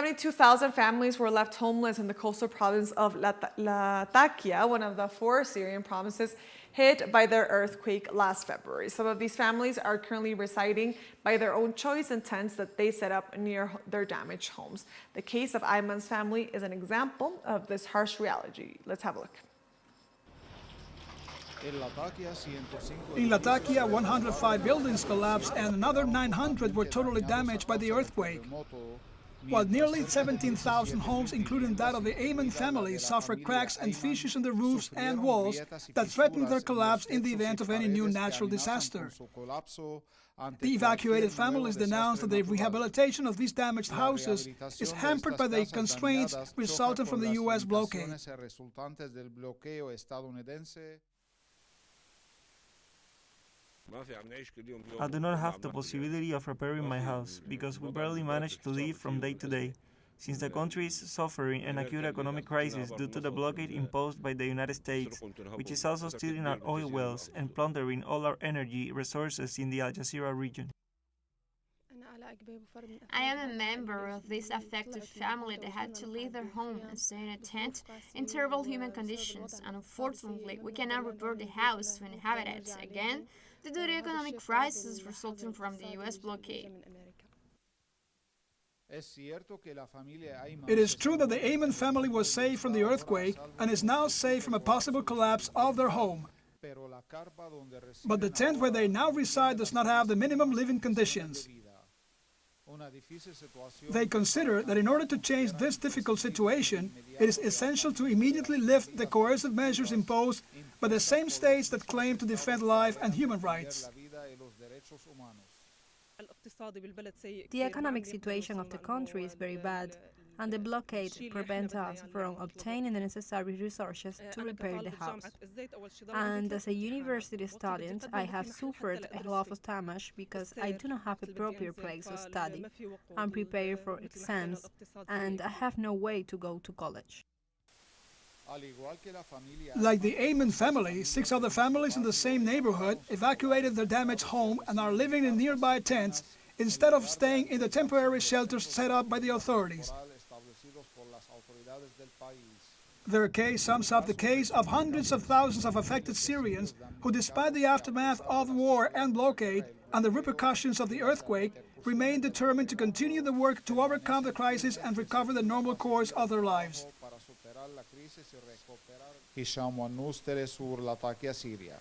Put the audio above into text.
22,000 families were left homeless in the coastal province of Latakia, one of the 4 Syrian provinces hit by the earthquake last February. Some of these families are currently residing by their own choice in tents that they set up near their damaged homes. The case of Ayman's family is an example of this harsh reality. Let's have a look. In Latakia, 105 buildings collapsed and another 900 were totally damaged by the earthquake, while nearly 17,000 homes, including that of the Ayman family, suffered cracks and fissures in the roofs and walls that threatened their collapse in the event of any new natural disaster. The evacuated families denounced that the rehabilitation of these damaged houses is hampered by the constraints resulting from the U.S. blockade. I do not have the possibility of repairing my house because we barely manage to live from day to day, since the country is suffering an acute economic crisis due to the blockade imposed by the United States, which is also stealing our oil wells and plundering all our energy resources in the Al Jazeera region. I am a member of this affected family that had to leave their home and stay in a tent in terrible human conditions, and unfortunately we cannot repair the house to inhabit it again due to the economic crisis resulting from the U.S. blockade. It is true that the Ayman family was saved from the earthquake and is now safe from a possible collapse of their home. But the tent where they now reside does not have the minimum living conditions. They consider that in order to change this difficult situation, it is essential to immediately lift the coercive measures imposed by the same states that claim to defend life and human rights. The economic situation of the country is very bad, and the blockade prevents us from obtaining the necessary resources to repair the house. And as a university student, I have suffered a lot of damage because I do not have a proper place to study. I'm prepared for exams, and I have no way to go to college. Like the Ayman family, 6 other families in the same neighborhood evacuated their damaged home and are living in nearby tents instead of staying in the temporary shelters set up by the authorities. Their case sums up the case of hundreds of thousands of affected Syrians who, despite the aftermath of war and blockade and the repercussions of the earthquake, remain determined to continue the work to overcome the crisis and recover the normal course of their lives. Ayman, teleSUR, Latakia, Syria.